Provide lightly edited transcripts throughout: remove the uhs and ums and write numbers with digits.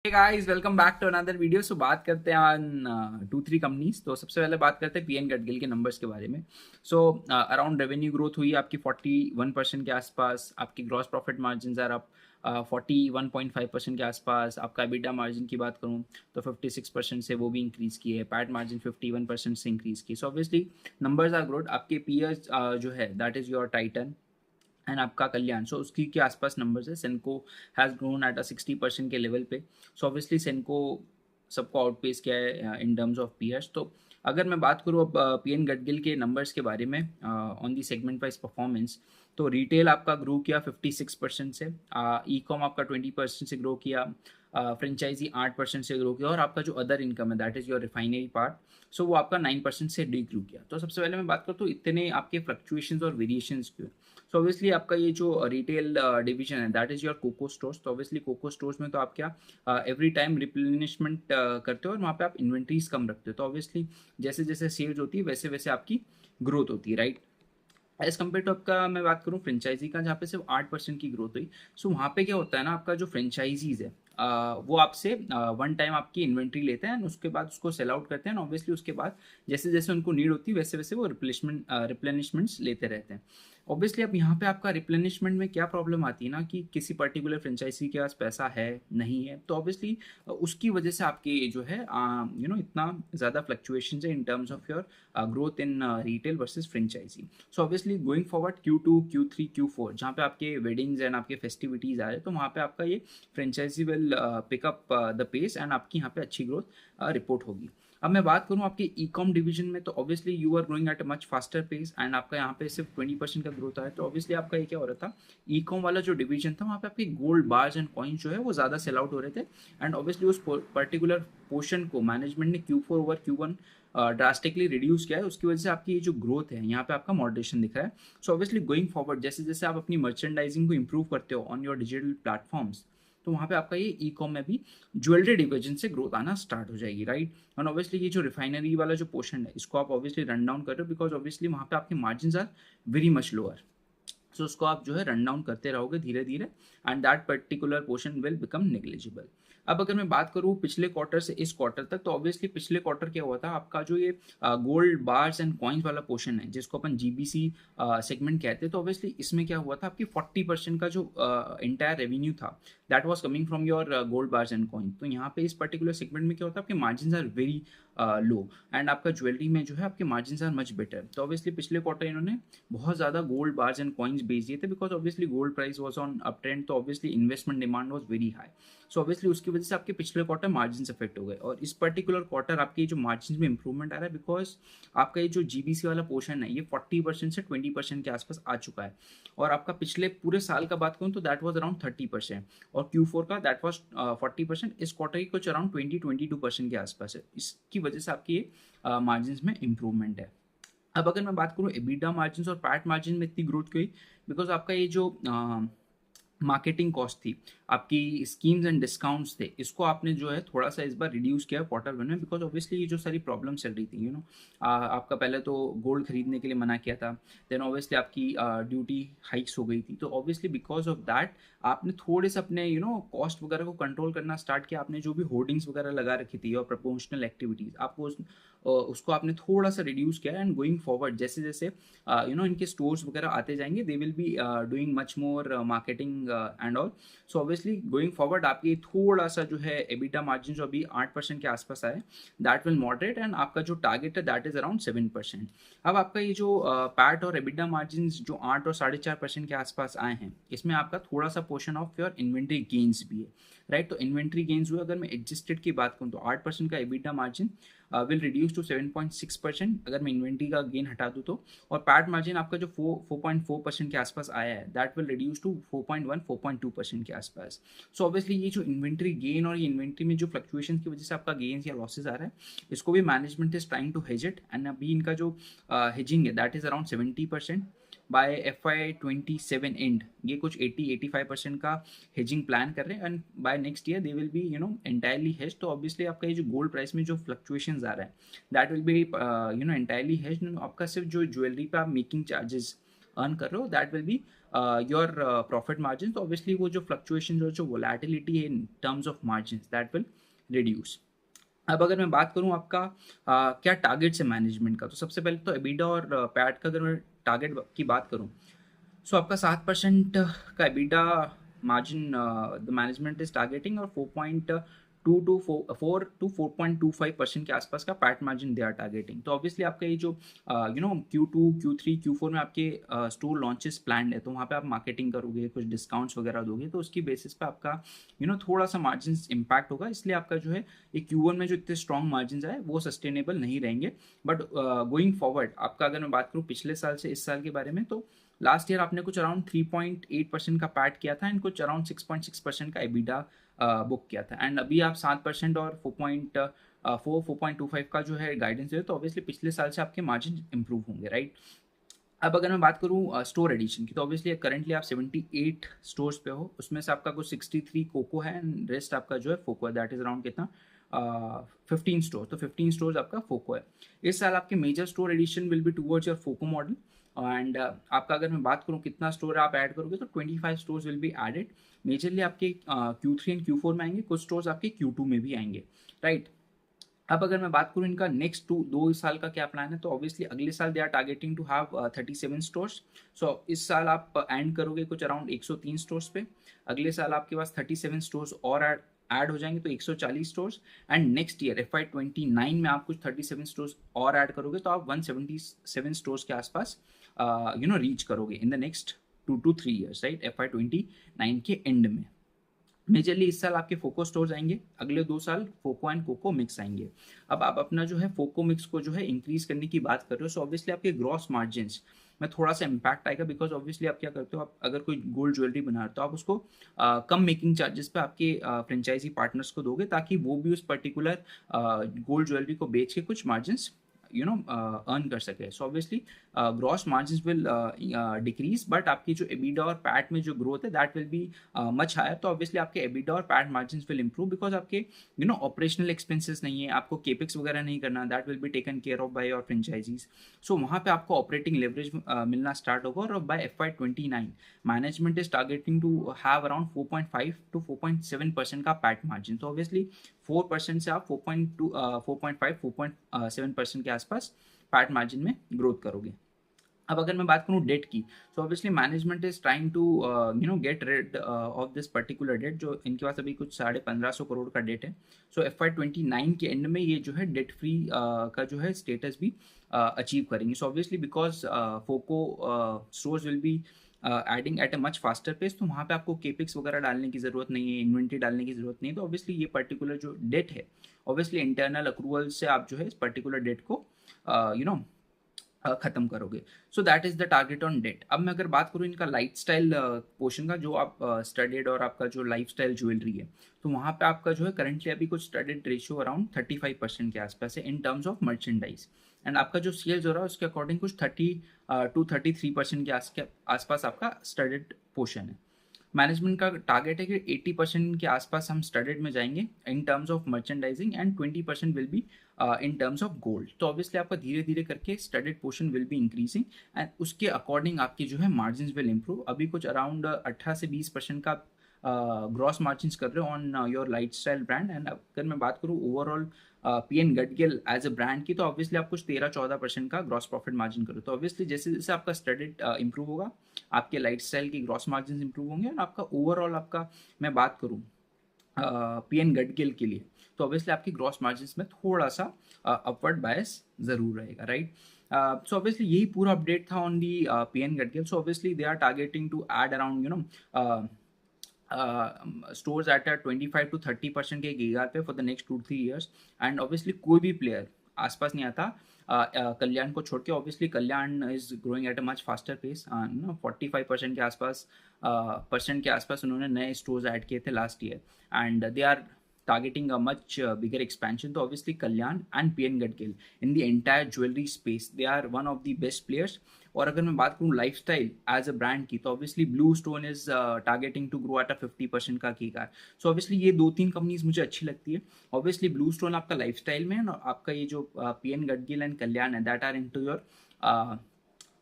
Hey guys, welcome back to another video. So बात करते हैं ऑन 2-3 कंपनीज। तो सबसे पहले बात करते हैं पीएन गडगिल के नंबर्स के बारे में। सो अराउंड रेवेन्यू ग्रोथ हुई आपकी 41% के आसपास। आपकी ग्रॉस प्रॉफिट मार्जिन आर आप 41.5% के आसपास। आपका एबिटा मार्जिन की बात करूँ तो 56% से वो भी इंक्रीज़ की है। पैट मार्जिन 51% से इंक्रीज़ की। So obviously numbers are good. आपके पीयर्स जो है that is your Titan and आपका कल्याण, सो उसकी के आसपास नंबर्स है। सेनको हैज़ ग्रोन एट 60% के लेवल पे। सो ऑब्वियसली सेनको सबको आउटपेस किया है इन टर्म्स ऑफ पीयर्स। तो अगर मैं बात करूँ अब पीएन गडगिल के नंबर्स के बारे में on the segment wise performance, तो रिटेल आपका ग्रो किया 56% से, ई कॉम आपका 20% से ग्रो किया, फ्रेंचाइजी 8% से ग्रो किया, और आपका जो अदर इनकम है that is your refinery part, so वो आपका 9% से डी ग्रो किया। तो सबसे पहले मैं बात करूँ तो इतने आपके फ्लक्चुएशंस और वेरिएशंस क्यों। सो ऑब्वियसली आपका ये जो रिटेल डिवीजन है that is your COCO stores. तो ऑब्वियसली कोको स्टोर्स में तो आप क्या एवरी टाइम रिप्लेनिशमेंट करते हो और वहाँ पे आप इन्वेंट्रीज कम रखते हो। तो ऑब्वियसली जैसे जैसे सेल्स होती है वैसे वैसे आपकी ग्रोथ होती है, राइट। एज कम्पेयर टू आपका मैं बात करूँ फ्रेंचाइजी का, जहाँ पे सिर्फ 8% की ग्रोथ हुई। सो वहाँ पे क्या होता है ना, आपका जो फ्रेंचाइजीज है वो आपसे वन टाइम आपकी इन्वेंट्री लेते हैं, उसके बाद उसको सेल आउट करते हैं। ऑब्वियसली उसके बाद जैसे जैसे उनको नीड होती है वैसे वैसे वो रिप्लेनिशमेंट्स लेते रहते हैं। ऑब्वियसली अब यहाँ पे आपका रिप्लेनिशमेंट में क्या प्रॉब्लम आती है ना, कि किसी पर्टिकुलर फ्रेंचाइजी के पास पैसा है नहीं है, तो ऑब्वियसली उसकी वजह से आपके जो है इतना ज़्यादा फ्लक्चुएशन है in terms of your growth in retail versus franchisee. So obviously going forward Q2, Q3, Q4 जहाँ पे आपके वेडिंग्स एंड आपके फेस्टिविटीज़ आ रहे हैं, तो वहाँ पे आपका ये franchisee will pick up the pace and आपकी यहाँ पे अच्छी ग्रोथ रिपोर्ट होगी। अब मैं बात करूँ आपके ई कॉम डिवीजन में, तो obviously you are growing at a much faster pace and आपका यहाँ पे सिर्फ 20% का ग्रोथ आया। तो ऑब्वियसली आपका ये क्या हो रहा था, ई कॉम वाला जो डिवीजन था वहाँ पे आपके गोल्ड बार्स एंड कॉइन्स जो है वो ज़्यादा सेल आउट हो रहे थे, एंड ऑब्वियसली उस पर्टिकुलर पोर्शन को मैनेजमेंट ने Q4 over Q1 drastically reduce किया है। उसकी वजह से आपकी ये जो ग्रोथ है यहाँ पे आपका मॉडरेशन दिख रहा है। सो ऑब्वियसली गोइंग फॉरवर्ड जैसे जैसे आप अपनी मर्चेंडाइजिंग को इंप्रूव करते हो ऑन योर डिजिटल प्लेटफॉर्म्स, तो वहाँ पे आपका ये ई कॉम में भी ज्वेलरी डिवीजन से ग्रोथ आना स्टार्ट हो जाएगी, राइट। एंड ऑब्वियसली ये जो रिफाइनरी वाला जो पोर्शन है इसको आप ऑब्वियसली रन डाउन कर रहे हो, बिकॉज ऑब्वियसली वहाँ पे आपके margin are very much lower. So उसको आप जो है रन डाउन करते रहोगे धीरे धीरे, and that particular portion will become negligible. अब अगर मैं बात करूँ पिछले क्वार्टर से इस क्वार्टर तक, तो ऑब्वियसली पिछले क्वार्टर क्या हुआ था, आपका जो ये गोल्ड बार्स एंड कॉइन्स वाला पोर्शन है जिसको अपन जीबीसी सेगमेंट कहते हैं, तो ऑब्वियसली इसमें क्या हुआ था, आपकी 40% का जो इंटायर रेवेन्यू था that was coming from your gold bars and coin. तो यहाँ पे इस पर्टिकुलर सेगमेंट में क्या होता है, आपके margin are very low, and आपका ज्वेलरी में जो है आपके मार्जिन आर मच बेटर। तो ऑब्वियसली पिछले क्वार्टर इन्होंने बहुत ज़्यादा गोल्ड बार्स एंड कॉइन्स बेच दिए थे, because obviously gold price was on up trend, तो obviously investment demand was very high. So obviously उसकी वजह से आपके पिछले क्वार्टर मार्जिन इफेक्ट हो गए, और इस पर्टिकुलर क्वार्टर आपके जो मार्जिन में इंप्रूवमेंट आ रहा है, बिकॉज आपका ये जो जीबीसी वाला पोर्शन है ये 40% से 20% के आसपास आ चुका है, और आपका पिछले पूरे साल का बात करूँ तो दैट वाज अराउंड 30%, और Q4 का दैट वाज 40%। इस क्वार्टर की कुछ अराउंड 20-22% के आसपास है। इसकी वजह से आपकी मार्जिन में इंप्रूवमेंट है। अब अगर मैं बात करूँ एबिटा मार्जिन और पैट मार्जिन में इतनी ग्रोथ क्यों हुई, बिकॉज आपका ये जो मार्केटिंग कॉस्ट थी, आपकी स्कीम्स एंड डिस्काउंट्स थे, इसको आपने जो है थोड़ा सा इस बार रिड्यूस किया क्वार्टर वन में, बिकॉज ऑब्वियसली ये जो सारी प्रॉब्लम चल रही थी आपका पहले तो गोल्ड खरीदने के लिए मना किया था, देन ऑब्वियसली आपकी ड्यूटी हाइक्स हो गई थी, तो ऑब्वियसली बिकॉज ऑफ दैट आपने थोड़े से अपने कॉस्ट वगैरह को कंट्रोल करना स्टार्ट किया। आपने जो भी होर्डिंग्स वगैरह लगा रखी थी और प्रमोशनल एक्टिविटीज़ आपको उसको आपने थोड़ा सा रिड्यूस किया, एंड गोइंग फॉरवर्ड जैसे जैसे इनके स्टोर्स वगैरह आते जाएंगे दे will be doing much more marketing and all. So obviously going forward आपकी थोड़ा सा जो है एबिटा मार्जिन जो अभी 8% के आसपास आए दैट विल मॉडरेट, एंड आपका जो टारगेट है दैट इज अराउंड 7%। अब आपका ये जो पैट और एबिटा मार्जिन जो 8 और 4.5% के आसपास आए हैं, इसमें आपका थोड़ा सा portion of your inventory gains भी है, राइट। तो इन्वेंट्री गेन्स हुए, अगर मैं एडजस्टेड की बात करूँ तो 8% का EBITDA margin will reduce to 7.6% अगर मैं इन्वेंट्री का गेन हटा दूँ तो, और पैट मार्जिन आपका जो 4.4% के आसपास आया है दैट विल रिड्यूस टू 4.1-4.2% के आसपास। सो ऑब्वियसली ये जो इन्वेंट्री गेन और ये इन्वेंट्री में जो फ्लक्चुएशन की वजह से आपका गेन्स या लॉसेज आ रहा है, इसको भी management is trying to hedge it, and अभी इनका जो हेजिंग है that is around 70%। By FY27 and ये कुछ 80-85% का हेजिंग प्लान कर रहे हैं, and by next year they will be entirely hedge. तो ऑब्वियसली आपका ये जो गोल्ड प्राइस में जो फ्लक्चुएशंस आ रहा है that will be entirely hedge. आपका सिर्फ जो ज्वेलरी पे आप मेकिंग चार्जेस अर्न कर रहे हो that will be your profit margin, तो ऑब्वियसली वो जो फ्लक्चुएशन जो वोलेटिलिटी है in terms of margin that will reduce. अब अगर मैं बात करूं आपका क्या टारगेट्स है मैनेजमेंट का, तो सबसे पहले तो एबिडा और पैट का अगर मैं टारगेट की बात करूं, सो आपका 7% का EBITDA margin the management is targeting, और 4.2 to 4.25% के आसपास का PAT margin they are targeting. तो ऑब्वियसली आपका ये जो Q2 Q3 Q4 में आपके स्टोर लॉन्चेस प्लान है, तो वहाँ पे आप मार्केटिंग करोगे, कुछ डिस्काउंट्स वगैरह दोगे, तो उसकी बेसिस पे आपका थोड़ा सा मार्जिन इम्पैक्ट होगा। इसलिए आपका जो है ये Q1 में जो इतने स्ट्रॉन्ग मार्जिन आए वो सस्टेनेबल नहीं रहेंगे। बट गोइंग फॉरवर्ड आपका अगर मैं बात करूँ पिछले साल से इस साल के बारे में, तो लास्ट ईयर आपने कुछ अराउंड 3.8% का पैट किया था एंड कुछ अराउंड 6.6% का एबिटा बुक किया था, एंड अभी आप 7% और 4.25 का जो है गाइडेंस है, तो ऑब्वियसली पिछले साल से आपके मार्जिन इंप्रूव होंगे, राइट। अब अगर मैं बात करूँ स्टोर एडिशन की, तो ऑब्वियसली करंटली आप 78 स्टोर्स पे हो, उसमें से आपका कुछ 63 कोको है एंड रेस्ट आपका जो है फोको है, दैट इज अराउंड कितना 15 स्टोर, तो 15 स्टोर्स आपका फोको है। इस साल आपके major store addition will be towards your FOCO model, and आपका अगर मैं बात करूँ कितना स्टोर आप ऐड करोगे, तो 25 stores will be added. Majorly आपके Q3 एंड Q4 में आएंगे, कुछ स्टोर्स आपके Q2 में भी आएंगे, राइट। अब अगर मैं बात करूँ इनका नेक्स्ट 2 साल का क्या प्लान है, तो ऑब्वियसली अगले साल they are targeting to have 37 stores. So इस साल आप एंड करोगे कुछ अराउंड 103 स्टोर्स पे, अगले साल आपके पास 37 स्टोर्स और ऐड हो जाएंगे, तो 140 stores, and next year FY29 में आप कुछ 37 स्टोर्स और ऐड करोगे, तो आप 177 स्टोर्स के आसपास रीच करोगे in the next 2 to 3 years, right, FY29 के एंड में। मेजरली इस साल आपके फोको स्टोर्स आएंगे, अगले 2 साल फोको एंड कोको मिक्स आएंगे। अब आप अपना जो है फोको मिक्स को जो है इंक्रीज करने की बात कर रहे हो, सो ऑब्वियसली आपके ग्रॉस मार्जिन्स में थोड़ा सा इम्पैक्ट आएगा, बिकॉज ऑब्वियसली आप क्या करते हो, आप अगर कोई गोल्ड ज्वेलरी बना रहे हो तो आप उसको कम मेकिंग चार्जेस पे आपके फ्रेंचाइजी पार्टनर्स को दोगे, ताकि वो भी उस पर्टिकुलर गोल्ड ज्वेलरी को बेच के कुछ मार्जिन्स अर्न कर सके। So obviously gross margin will decrease, but आपकी जो एबिडा और पैट में जो ग्रोथ है that will be much higher. तो ऑब्वियसली आपके एबिडा और PAT margin will improve, because आपके ऑपरेशनल एक्सपेंसेस नहीं है, आपको केपिक्स वगैरह नहीं करना, that will be taken care of by your franchisees. So वहाँ पे आपको ऑपरेटिंग लेवरेज मिलना स्टार्ट होगा, और by FY29 management is targeting to have around 4.5 to 4.7% का पैट मार्जिन। तो ऑब्वियसली 4% से आप 4.5 4.7% के आसपास पैट मार्जिन में ग्रोथ करोगे। अब अगर मैं बात करूँ डेट की, तो obviously management is trying to get rid of this particular debt, जो इनके पास अभी कुछ 1550 करोड़ का डेट है। सो FY29 के एंड में ये जो है डेट फ्री का जो है स्टेटस भी अचीव करेंगे। So obviously because FOCO stores will be adding at a much faster pace, तो वहाँ पे आपको केपिक्स वगैरह डालने की ज़रूरत नहीं है, इन्वेंट्री डालने की ज़रूरत नहीं है। तो ऑब्वियसली ये पर्टिकुलर जो डेट है, ऑब्वियसली इंटरनल अक्रूवल से आप जो है इस पर्टिकुलर डेट को ख़त्म करोगे। So that is the target on debt. अब मैं अगर बात करूँ इनका लाइफ स्टाइल पोर्शन का, जो आप स्टडेड और आपका जो लाइफ स्टाइल ज्वेलरी है, तो वहाँ पे आपका जो है करंटली अभी कुछ स्टडेड रेशियो अराउंड 35% के आसपास है in terms of merchandise, and आपका जो सेल्स हो रहा है उसके अकॉर्डिंग कुछ 30 to 33% के आसपास आपका स्टडेड पोर्शन है। मैनेजमेंट का टारगेट है कि 80% के आसपास हम स्टडेड में जाएंगे in terms of merchandising, and 20% will be in terms of gold. तो ऑब्वियसली आपका धीरे धीरे करके studded portion will be increasing, and उसके अकॉर्डिंग आपकी जो है मार्जिन विल इंप्रूव। अभी कुछ अराउंड 18 से 20% का ग्रॉस मार्जिन कर रहे हो on your lifestyle brand. And अगर मैं बात करूँ overall PN Gadgil as a brand की, तो ऑब्वियसली आप कुछ 13-14% का ग्रॉस प्रॉफिट मार्जिन करो। तो ऑब्वियसली जैसे जैसे आपका स्टडेड इंप्रूव होगा, आपके लाइफ स्टाइल की ग्रॉस मार्जिन इंप्रूव होंगे, और आपका ओवरऑल आपका मैं बात करूँ PN गडगिल के लिए, तो ऑब्वियसली आपकी ग्रॉस मार्जिन में थोड़ा सा अपवर्ड बायस जरूर रहेगा, राइट। सो ऑब्वियसली यही पूरा अपडेट था on the PN Gadgil. So obviously they are targeting to add around stores at a 25 to 30% के गीगार पे for the next 2-3 years, and obviously कोई भी प्लेयर आसपास नहीं आता कल्याण को छोड़ के। Obviously Kalyan is growing at a much faster pace, 45% के आसपास उन्होंने नए स्टोर्स ऐड किए थे last year, and they are targeting a much bigger expansion. तो obviously Kalyan and PN Gadgil in the entire jewelry space, they are one of the best players. और अगर मैं बात करूँ लाइफस्टाइल एज अ ब्रांड की, तो obviously BlueStone is targeting to grow at a 50% का कीगार। So obviously ये 2-3 companies मुझे अच्छी लगती है। ऑब्वियसली ब्लू स्टोन आपका लाइफस्टाइल में है, और आपका ये जो PN गडगिल एंड कल्याण है that are into your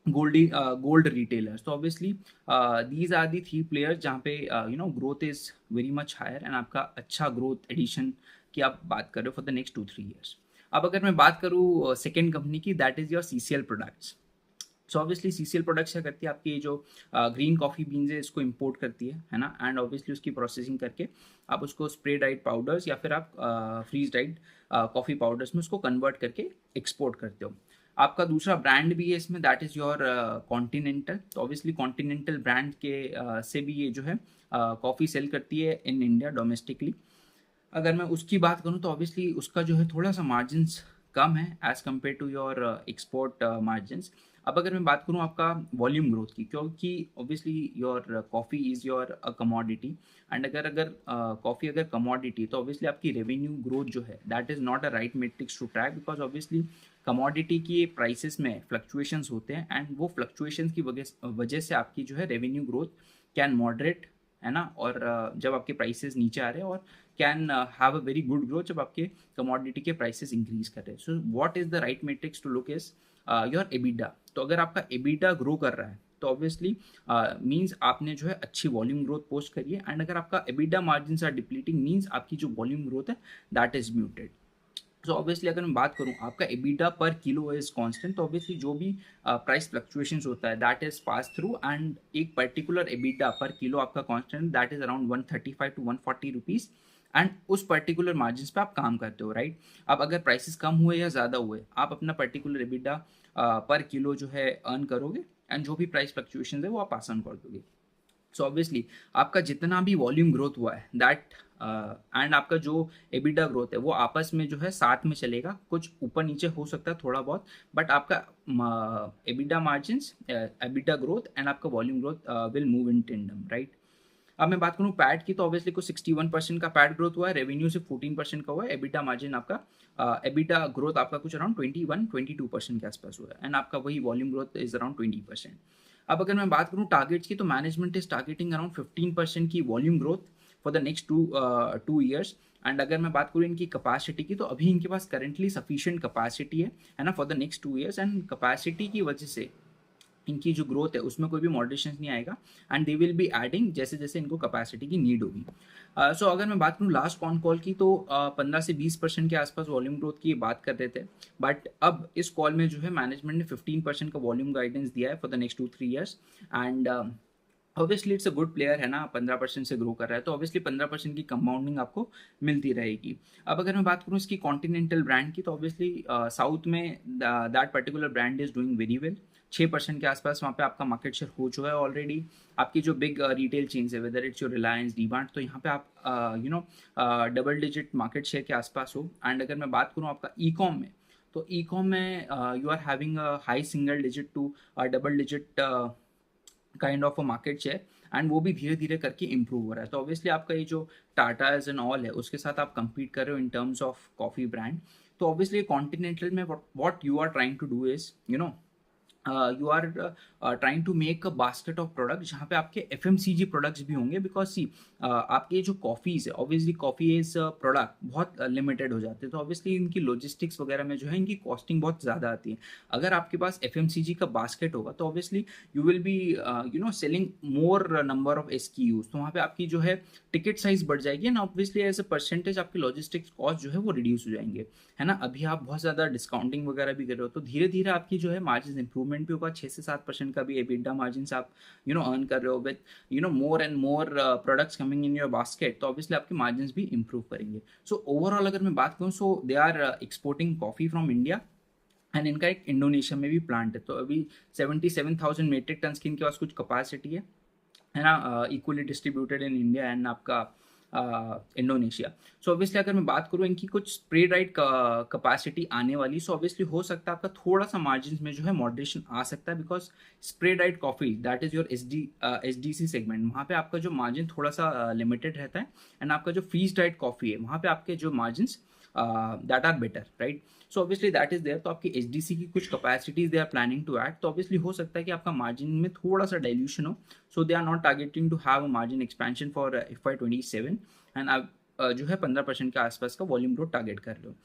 gold retailers. तो obviously these are the 3 players जहाँ पे growth is very much higher and आपका अच्छा ग्रोथ एडिशन की आप बात कर रहे हो फॉर द नेक्स्ट 2-3 ईयर्स। अब अगर मैं बात करूँ सेकेंड कंपनी की, that is your CCL products. So obviously CCL products क्या करती है, आपकी जो ग्रीन कॉफ़ी बीन्स है इसको इंपोर्ट करती है ना, एंड ऑब्वियसली उसकी प्रोसेसिंग करके आप उसको स्प्रे ड्राइड पाउडर्स या फिर आप फ्रीज ड्राइड कॉफ़ी पाउडर्स में उसको कन्वर्ट करके एक्सपोर्ट करते हो। आपका दूसरा ब्रांड भी है इसमें, दैट इज़ योर कॉन्टिनेंटल। तो ऑब्वियसली कॉन्टिनेंटल ब्रांड के से भी ये जो है कॉफ़ी सेल करती है इन इंडिया डोमेस्टिकली। अगर मैं उसकी बात करूँ तो ऑब्वियसली उसका जो है थोड़ा सा मार्जिन्स कम है as compare to your export margins. अब अगर मैं बात करूँ आपका वॉल्यूम ग्रोथ की, क्योंकि obviously your coffee is your commodity, and अगर अगर कॉफ़ी अगर कमोडिटी तो ऑब्वियसली आपकी रेवेन्यू ग्रोथ जो है that is not a right metrics to track, because obviously commodity की प्राइसेस में फ्लक्चुएशंस होते हैं एंड वो फ्लक्चुएशंस की वजह से आपकी जो है रेवेन्यू ग्रोथ कैन मॉडरेट, है ना, और जब आपके प्राइसेस नीचे आ रहे हैं, और can have a very good growth जब आपके कमोडिटी के प्राइसेस इंक्रीज कर रहे हैं। So what is the right matrix to look is your EBITDA. तो अगर आपका एबिडा ग्रो कर रहा है तो ऑब्वियसली मीन्स आपने जो है अच्छी वॉल्यूम ग्रोथ पोस्ट करी है, एंड अगर आपका EBITDA margin are depleting means आपकी जो वॉल्यूम ग्रोथ है that is muted. So obviously अगर मैं बात करूँ आपका EBITDA per kilo is constant, तो ऑब्वियसली जो भी प्राइस फ्लक्चुएशंस होता है that is pass through, and एक पर्टिकुलर एबिडा पर किलो आपका constant that is around 135 to 140 rupees, and उस पर्टिकुलर मार्जिन पे आप काम करते हो, राइट। अब अगर प्राइसेस कम हुए या ज़्यादा हुए आप अपना पर्टिकुलर एबिडा पर किलो जो है अर्न करोगे, एंड जो भी प्राइस फ्लक्चुएशन है वो आप पास ऑन कर दोगे। सो ऑब्वियसली आपका जितना भी वॉल्यूम ग्रोथ हुआ है दैट एंड आपका जो एबिडा ग्रोथ है वो आपस में जो है साथ में चलेगा, कुछ ऊपर नीचे हो सकता है थोड़ा बहुत, बट आपका EBITDA margins, EBITDA growth and आपका volume growth will move in tandem, right. अब मैं बात करूँ पैट की, तो ऑब्वियसली कुछ 61% का पैट ग्रोथ हुआ है, रेवेन्यू से 14% का हुआ है, एबिडा मार्जिन आपका एबिडा ग्रोथ आपका कुछ अराउंड 21-22% के आसपास हुआ है, एंड आपका वही वॉल्यूम ग्रोथ इज अराउंड 20%। अब अगर मैं बात करूँ टारगेट्स की, तो मैनेजमेंट इज टारगेटिंग अराउंड 15% की volume growth for the next two years. And अगर मैं बात करूँ इनकी कैपेसिटी की, तो अभी इनके पास करेंटली सफिशिएंट कैपेसिटी है ना, for the next 2 years, and capacity की वजह से इनकी जो ग्रोथ है उसमें कोई भी मॉडरेशन नहीं आएगा, and they will be adding जैसे जैसे इनको कैपेसिटी की नीड होगी। सो अगर मैं बात करूँ लास्ट कॉन कॉल की, तो 15 से 20% के आसपास वॉल्यूम ग्रोथ की बात कर रहे थे, बट अब इस कॉल में जो है मैनेजमेंट ने 15% का वॉल्यूम गाइडेंस दिया है for the next 2-3 years, and obviously it's a good player, है ना, 15% से ग्रो कर रहा है, तो ऑब्वियसली 15% की कंपाउंडिंग आपको मिलती रहेगी। अब अगर मैं बात करूँ इसकी कॉन्टिनेंटल ब्रांड की, तो ऑब्वियसली साउथ में that particular brand is doing very well, 6% के आसपास वहाँ पे आपका मार्केट शेयर हो चुका है ऑलरेडी। आपकी जो बिग रिटेल चेन्स है, whether it's your Reliance, DMart, तो यहाँ पे आप डबल डिजिट मार्केट शेयर के आसपास हो। एंड अगर मैं बात करूँ आपका ई कॉम में, तो ई कॉम में you are having a high single digit to double digit kind of a market share, and वो भी धीरे धीरे करके इंप्रूव हो रहा है। तो ऑब्वियसली आपका ये जो टाटाज एंड ऑल है उसके साथ आप compete कर रहे हो in terms of coffee brand. तो ऑब्वियसली कॉन्टिनेंटल में what you are trying to do is you are trying to make a basket of product जहाँ पे आपके FMCG प्रोडक्ट्स भी होंगे, बिकॉज सी आपके जो कॉफ़ीज़ है, ऑब्वियसली कॉफ़ी इज प्रोडक्ट बहुत लिमिटेड हो जाते हैं, तो ऑब्वियसली इनकी लॉजिस्टिक्स वगैरह में जो है इनकी कॉस्टिंग बहुत ज़्यादा आती है। अगर आपके पास FMCG का बास्केट होगा तो obviously you will be selling more number of SKUs, तो वहाँ पे आपकी जो है टिकट साइज बढ़ जाएगी, and obviously as a percentage आपके लॉजिस्टिक्स कॉस्ट जो है वो रिड्यूस हो जाएंगे, है ना। अभी आप बहुत ज़्यादा डिस्काउंटिंग वगैरह भी कर रहे हो, तो धीरे धीरे आपकी जो है मार्जिन इंप्रूवमेंट भी होगा, 6 से 7% का भी एबिडा मार्जिन आप अर्न कर रहे हो with more and more products coming in your basket, तो ऑब्वियसली आपके मार्जिन भी इंप्रूव करेंगे। सो ओवरऑल अगर मैं बात करूँ, so they are exporting coffee from India, and इनका एक इंडोनेशिया में भी प्लांट है, तो अभी 77,000 मेट्रिक टन की इनके पास कुछ कैपेसिटी है ना, equally distributed in India and आपका इंडोनेशिया। सो ऑब्वियसली अगर मैं बात करूँ इनकी कुछ स्प्रे ड्राइड कैपेसिटी आने वाली, सो ऑब्वियसली हो सकता है आपका थोड़ा सा मार्जिन में जो है मॉडरेशन आ सकता है, because spray dried coffee that is your SDC segment, वहाँ पे आपका जो मार्जिन थोड़ा सा लिमिटेड रहता है, एंड आपका जो फ्रीज ड्राइड कॉफ़ी है वहाँ पे आपके जो margin that are better, right. So obviously that is there, तो आपकी SDC की कुछ capacities they are planning to add, तो ऑब्वियसली हो सकता है कि आपका मार्जिन में थोड़ा सा डाइल्यूशन हो, so they are not targeting to have a margin expansion for FY 27, and आप जो है 15% के आसपास का वॉल्यूम ग्रोथ टारगेट कर लो।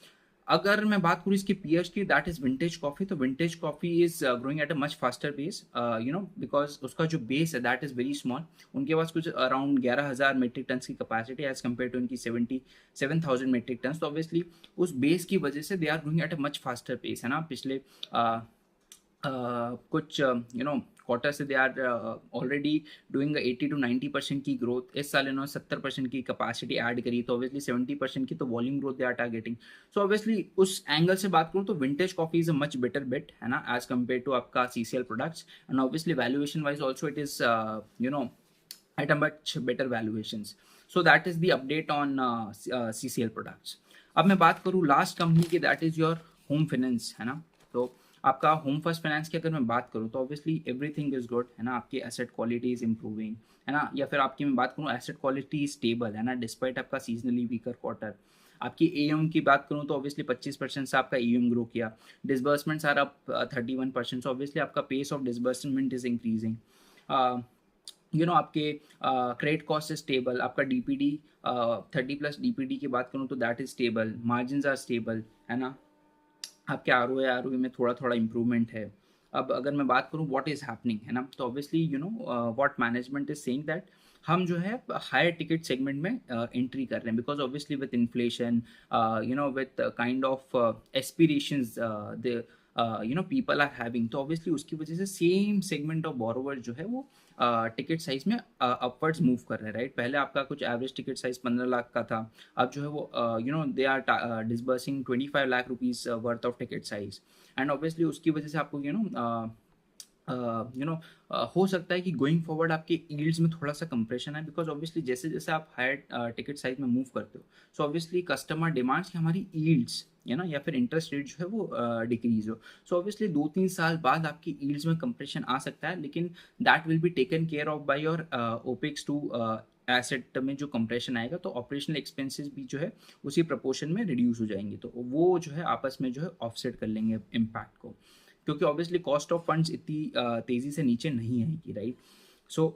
अगर मैं बात करूँ इसके पीयर्स की, दैट इज विंटेज कॉफी, तो vintage coffee is growing at a much faster pace, because उसका जो बेस है दैट इज वेरी स्मॉल। उनके पास कुछ अराउंड 11,000 मेट्रिक टन की कैपेसिटी एज कम्पेयर टू उनकी 77,000 मेट्रिक टन। तो ऑब्वियसली उस बेस की वजह से they are growing at a much faster pace, है ना। पिछले कुछ क्वार्टर से they are already doing 80 to 90% की ग्रोथ। इस साल इन्होंने 70% की कैपेसिटी ऐड करी, तो ऑब्वियसली 70% की तो volume growth they are targeting. So obviously उस एंगल से बात करूँ तो vintage coffee is a much better bet, है ना, एज कम्पेयर टू आपका CCL products. And obviously valuation wise also it is at a much better valuations. So that is the update on CCL products. अब मैं बात करूँ last company की, that is your home finance, है ना। तो आपका होम फर्स्ट फाइनेंस की अगर मैं बात करूँ तो ऑब्वियसली एवरीथिंग इज गुड, है ना। आपकी एसेट क्वालिटी इज इंप्रूविंग, है ना, या फिर आपकी मैं बात करूँ एसेट क्वालिटी स्टेबल, है ना, डिस्पाइट आपका सीजनली वीकर क्वार्टर। आपकी एम की बात करूँ तो ऑब्वियसली 25% से आपका एम ग्रो किया। Disbursements are up 31%, so obviously आपका pace of disbursement is increasing. आपके क्रेडिट कॉस्ट इज स्टेबल। आपका डीपीडी 30+ डीपीडी की बात करूँ तो that is stable. Margin are stable, है ना। आपके आर में थोड़ा थोड़ा इम्प्रूवमेंट है। अब अगर मैं बात करूँ व्हाट इज हैपनिंग, है ना, तो obviously what management is saying that हम जो है हायर टिकट सेगमेंट में एंट्री कर रहे हैं, because obviously with inflation, with kind of aspirations the people are having, तो ऑब्वियसली उसकी वजह से सेम सेगमेंट ऑफ बोरोवर जो है वो टिकट साइज में अपवर्ड्स मूव कर रहे हैं, राइट। पहले आपका कुछ एवरेज टिकट साइज 15 लाख का था, अब जो है वो they are disbursing 25 lakh rupees worth of ticket size. And obviously उसकी वजह से आपको हो सकता है कि गोइंग फॉरवर्ड आपके यील्ड्स में थोड़ा सा कंप्रेशन है, बिकॉज ऑब्वियसली जैसे जैसे आप हायर टिकट साइज में मूव करते हो, सो ऑब्वियसली कस्टमर डिमांड्स कि हमारी यील्ड्स, है ना, या फिर इंटरेस्ट रेट जो है वो डिक्रीज हो। सो ऑब्वियसली 2-3 साल बाद आपकी यील्ड्स में कंप्रेशन आ सकता है, लेकिन that will be taken care of by your opex to asset में जो कंप्रेशन आएगा, तो ऑपरेशनल एक्सपेंसेस भी जो है उसी प्रपोर्शन में रिड्यूस हो जाएंगे, तो वो जो है आपस में जो है ऑफसेट कर लेंगे इम्पैक्ट को, क्योंकि ऑब्वियसली कॉस्ट ऑफ फंड्स इतनी तेज़ी से नीचे नहीं आएगी, राइट। सो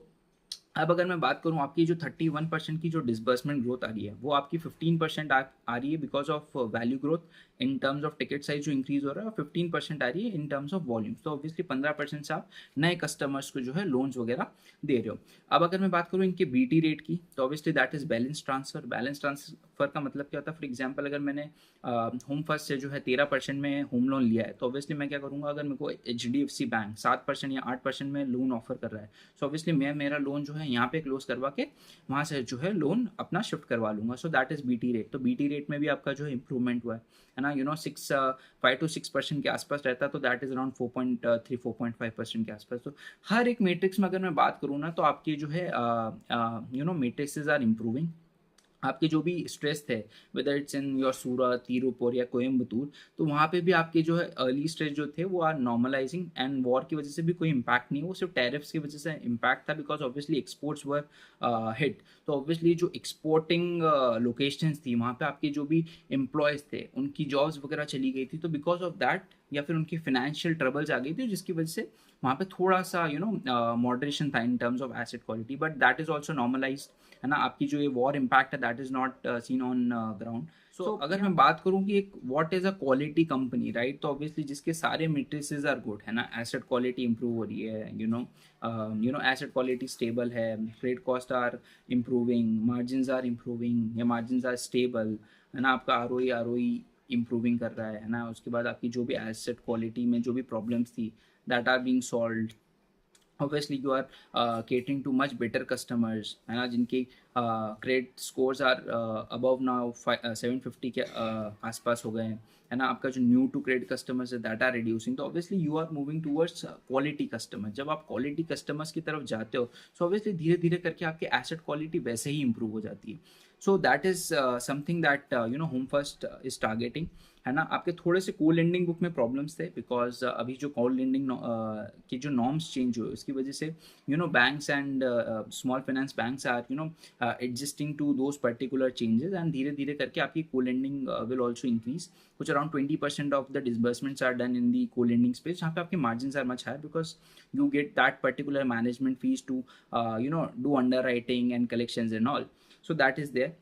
अब अगर मैं बात करूँ आपकी जो 31% की जो डिसबर्समेंट ग्रोथ आ रही है, वो आपकी 15% आ रही है because of value growth in terms of ticket size जो इंक्रीज हो रहा है, और 15% आ रही है इन टर्म्स ऑफ वॉल्यूम। तो ऑब्वियसली 15% से आप नए कस्टमर्स को जो है लोन्स वगैरह दे रहे हो। अब अगर मैं बात करूँ इनके बीटी रेट की, तो obviously that is balance transfer. Balance transfer का मतलब क्या होता है, फॉर एग्जाम्पल अगर मैंने होम फर्स्ट से जो है 13% में होम लोन लिया है, तो ऑब्वियसली मैं क्या करूँगा, अगर मेरे को HDFC बैंक 7% या 8% में लोन ऑफर कर रहा है, सो ऑब्वियसली मैं मेरा लोन जो है यहाँ पे क्लोज करवा के वहाँ से जो है लोन अपना शिफ्ट करवा लूँगा। सो दैट इज बीटी रेट। तो बीटी रेट में भी आपका जो है इंप्रूवमेंट हुआ है ना, 5 to 6% के आसपास रहता है, तो दैट इज अराउंड 4.3 4.5% के आसपास। तो हर एक मैट्रिक्स में अगर मैं बात करूँ ना, तो आपकी जो है मैट्रिक्सेस आर इम्प्रूविंग। आपके जो भी स्ट्रेस थे, वेदर इट्स इन योर सूरत, तिरुपुर या कोयम्बतूर, तो वहाँ पे भी आपके जो है अर्ली स्ट्रेस जो थे वो आर नॉर्मलाइजिंग, एंड वॉर की वजह से भी कोई इम्पैक्ट नहीं, वो सिर्फ टैरिफ्स की वजह से इम्पैक्ट था, because obviously exports were hit. तो ऑब्वियसली जो एक्सपोर्टिंग लोकेशंस थी वहाँ पे आपके जो भी एम्प्लॉयज़ थे उनकी जॉब्स वगैरह चली गई थी, तो बिकॉज ऑफ दैट या फिर उनकी फाइनेंशियल ट्रबल्स आ गई थी, जिसकी वजह से वहाँ पे थोड़ा सा मॉडरेशन था in terms of asset quality, but that is also normalised, है ना। आपकी जो ये वॉर इम्पैक्ट है that is not seen on ground. So अगर मैं बात करूँ कि एक what is a quality company, right, तो ऑब्वियसली जिसके सारे मेट्रिसेस आर गुड, है ना, एसेट क्वालिटी इंप्रूव हो रही है, एसेट क्वालिटी स्टेबल है, credit cost are improving, margin are improving या मार्जिन आर स्टेबल, है ना, आपका आर इम्प्रूविंग कर रहा है ना। उसके बाद आपकी जो भी एसेट क्वालिटी में जो भी प्रॉब्लम्स थी that are being solved. Obviously you are catering to much better customers, है ना, जिनकी credit scores are above now 750 के आसपास हो गए हैं, है ना। आपका जो न्यू टू क्रेडिट कस्टमर्स है दैट आर रिड्यूसिंग, तो obviously you are moving towards quality customer. जब आप क्वालिटी कस्टमर्स की तरफ जाते हो, सो ऑब्वियसली धीरे धीरे करके आपकी एसेट क्वालिटी वैसे ही इंप्रूव हो जाती है। सो that is something that home first is targeting, है ना। आपके थोड़े से को लेंडिंग बुक में प्रॉब्लम्स थे, बिकॉज अभी जो को लेंडिंग की जो नॉर्म्स चेंज हुए उसकी वजह से banks and small finance banks are adjusting to those particular changes, and धीरे धीरे करके आपकी co lending will also increase. कुछ around 20% of the disbursements are done in the co lending space, जहाँ पे आपके margin are much higher, because you get that particular management fees to do underwriting and collections and all, so that is there.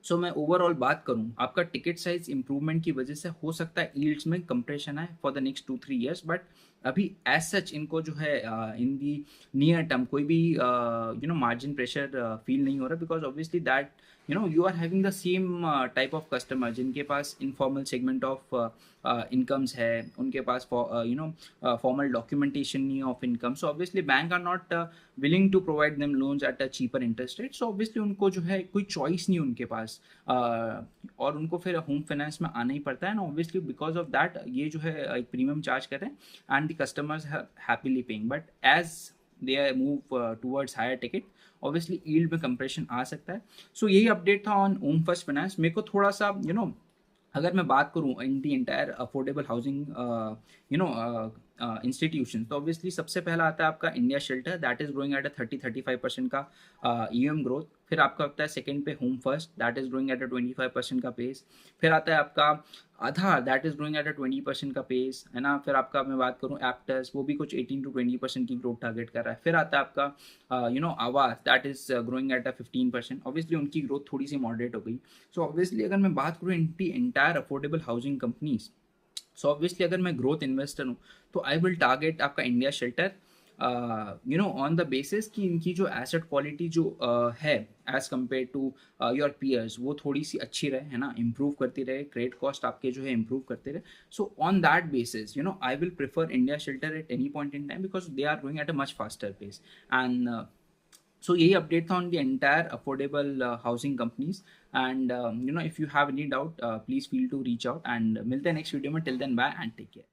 So मैं overall बात करूं, आपका ticket size improvement की वजह से हो सकता है यील्ड्स में कंप्रेशन आए for the next 2-3 years, but अभी एज सच इनको जो है इन दी नियर टर्म कोई भी मार्जिन प्रेशर फील नहीं हो रहा, because obviously that you are having the same type of customer जिनके पास इनफॉर्मल सेगमेंट ऑफ इनकम्स है, उनके पास फॉर्मल डॉक्यूमेंटेशन नहीं of income, so obviously bank are not willing to provide them loans at a cheaper interest rate, so obviously उनको जो है कोई चॉइस नहीं उनके पास, और उनको फिर होम फाइनेंस में आना ही पड़ता है ना, ऑब्वियसली बिकॉज ऑफ दैट ये जो है एक प्रीमियम चार्ज कर रहे हैं and the customers happily paying, but as they move towards higher ticket obviously yield में कंप्रेशन आ सकता है। सो यही अपडेट था ऑन होम फर्स्ट फाइनेंस। मेरे को थोड़ा सा अगर मैं बात करूं in the entire affordable housing institution, तो ऑब्वियसली सबसे पहला आता है आपका India Shelter, that is growing at a 30-35% का ईएम ग्रोथ। फिर आपका आता है सेकंड पे Home First, that is growing at a 25% का पेस। फिर आता है आपका Aadhaar, that is growing at a 20% का पेस, है ना। फिर आपका मैं बात करूँ एप्टस, वो भी कुछ 18-20% की ग्रोथ टारगेट कर रहा है। फिर आता है आपका आवास, that is growing at a 15%। Obviously उनकी ग्रोथ थोड़ी सी मॉडरेट हो गई। सो ऑब्वियसली अगर मैं बात करूँ in the entire affordable housing companies, so obviously अगर मैं ग्रोथ इन्वेस्टर हूँ तो आई विल टारगेट आपका India Shelter, on the basis कि इनकी जो एसेट क्वालिटी जो है as compared to your peers वो थोड़ी सी अच्छी रहे, है ना, इंप्रूव करती रहे, क्रेडिट कॉस्ट आपके जो है इंप्रूव करते रहे। So on that basis I will prefer India shelter at any point in time because they are growing at a much faster pace. And so यही अपडेट था on the entire affordable housing companies. And if you have any doubt please feel to reach out, and मिलते हैं next video में। Till then bye and take care.